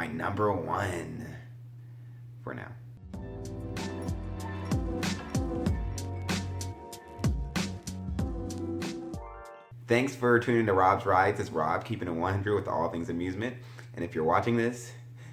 my number one for now. Thanks for tuning to Rob's Rides. It's Rob, keeping it 100 with all things amusement. And if you're watching this,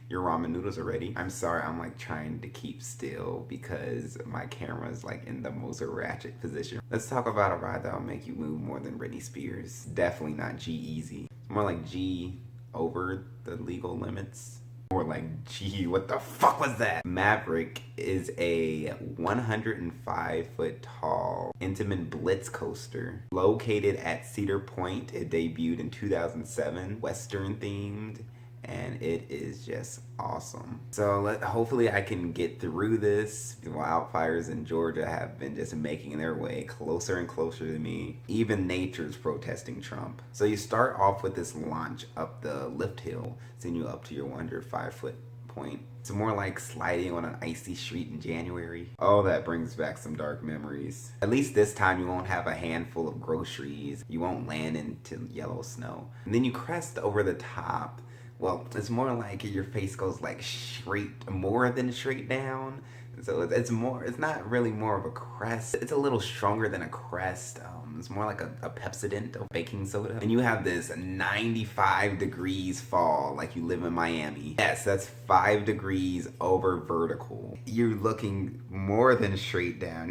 your ramen noodles are ready. I'm sorry, I'm like trying to keep still because my camera is like in the most ratchet position. Let's talk about a ride that'll make you move more than Britney Spears. Definitely not G-Easy. More like G over the legal limits. Or like, gee, what the fuck was that? Maverick is a 105-foot tall Intamin blitz coaster located at Cedar Point. It debuted in 2007, Western themed, and it is just awesome. So hopefully I can get through this. The wildfires in Georgia have been just making their way closer and closer to me. Even nature's protesting Trump. So you start off with this launch up the lift hill, sending you up to your 105-foot point. It's more like sliding on an icy street in January. Oh, that brings back some dark memories. At least this time you won't have a handful of groceries. You won't land into yellow snow. And then you crest over the top. Well, it's more like your face goes like straight, more than straight down. So it's not really more of a crest. It's a little stronger than a crest. It's more like a Pepsodent of baking soda. And you have this 95 degrees fall like you live in Miami. Yes, that's 5 degrees over vertical. You're looking more than straight down.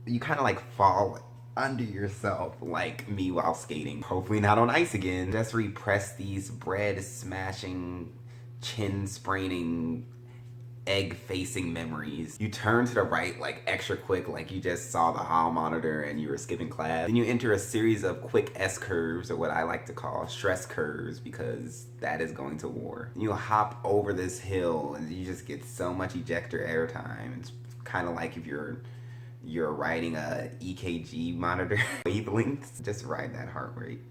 You kind of like fall under yourself like me while skating. Hopefully not on ice again. Just repress these bread smashing, chin spraining, egg facing memories. You turn to the right like extra quick like you just saw the hall monitor and you were skipping class. Then you enter a series of quick S curves, or what I like to call stress curves, because that is going to war. You hop over this hill and you just get so much ejector airtime. It's kind of like if you're riding a EKG monitor wavelengths, just ride that heart rate.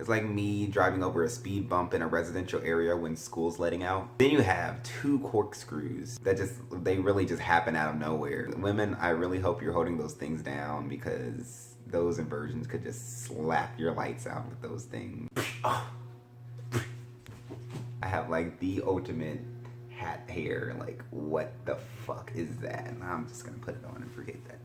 It's like me driving over a speed bump in a residential area when school's letting out. Then you have 2 corkscrews that they really just happen out of nowhere. Women, I really hope you're holding those things down, because those inversions could just slap your lights out with those things. I have like the ultimate hat hair, like what the fuck is that? And I'm just gonna put it on and forget that.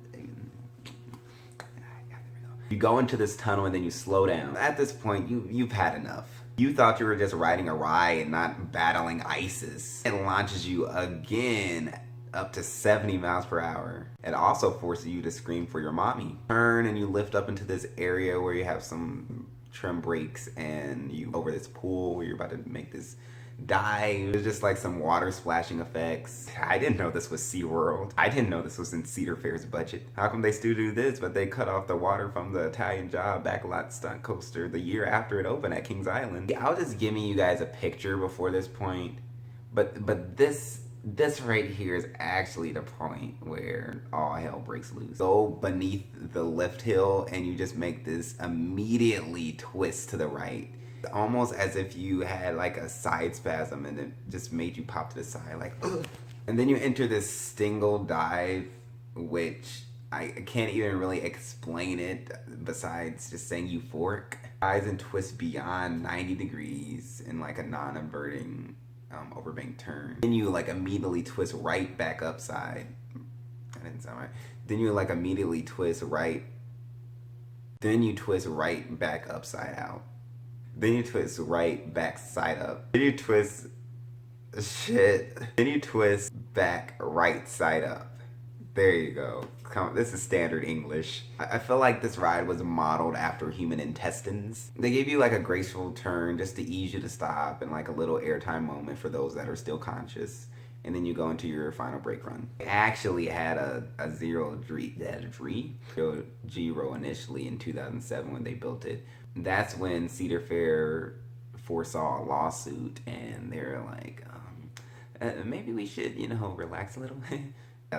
You go into this tunnel and then you slow down. At this point, you've had enough. You thought you were just riding a ride and not battling ISIS. It launches you again up to 70 miles per hour. It also forces you to scream for your mommy. Turn and you lift up into this area where you have some trim brakes and you over this pool where you're about to make this dive. There's just like some water splashing effects. I didn't know this was SeaWorld. I didn't know this was in Cedar Fair's budget. How come they still do this, but they cut off the water from the Italian Job backlot stunt coaster the year after it opened at Kings Island? I was just giving you guys a picture before this point, but this right here is actually the point where all hell breaks loose. Go beneath the lift hill and you just make this immediately twist to the right. Almost as if you had like a side spasm and it just made you pop to the side like, ugh. And then you enter this stingle dive, which I can't even really explain it besides just saying euphoric. Rise and twist beyond 90 degrees in like a non-inverting overbank turn. Then you like immediately twist right back upside. That didn't sound right. Then you like immediately twist right. Then you twist right back upside out. Then you twist right back side up. Then you twist Then you twist back right side up. There you go. This is standard English. I feel like this ride was modeled after human intestines. They gave you like a graceful turn just to ease you to stop and like a little airtime moment for those that are still conscious. And then you go into your final brake run. It actually had a zero G-row initially in 2007 when they built it. That's when Cedar Fair foresaw a lawsuit and they're like, maybe we should, relax a little.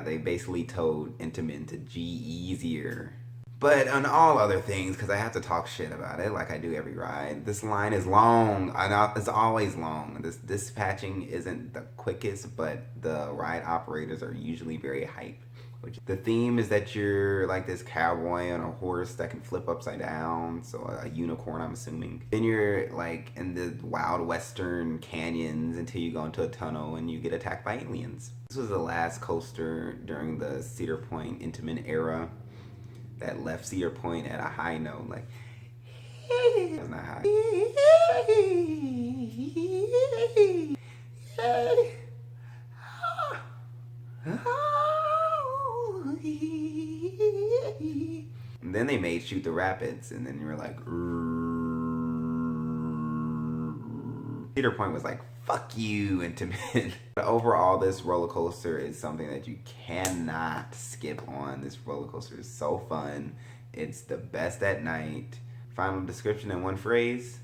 They basically told Intamin to G-easier. But on all other things, because I have to talk shit about it like I do every ride, this line is long. It's always long. This dispatching isn't the quickest, but the ride operators are usually very hype Which the theme is that you're like this cowboy on a horse that can flip upside down, so a unicorn, I'm assuming. Then you're like in the wild western canyons until you go into a tunnel and you get attacked by aliens. This was the last coaster during the Cedar Point Intamin era that left Cedar Point at a high note, like it was not high. And then they made Shoot the Rapids, and then you were like, Cedar Point was like, fuck you, Intamin. But overall, this roller coaster is something that you cannot skip on. This roller coaster is so fun. It's the best at night. Final description in one phrase: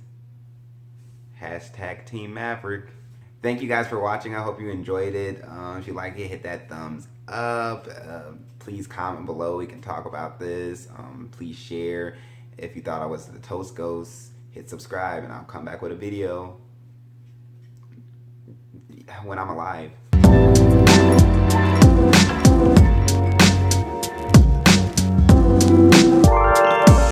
hashtag Team Maverick. Thank you guys for watching. I hope you enjoyed it. If you like it, hit that thumbs up. Please comment below. We can talk about this. Please share. If you thought I was the Toast Ghost, hit subscribe, and I'll come back with a video when I'm alive.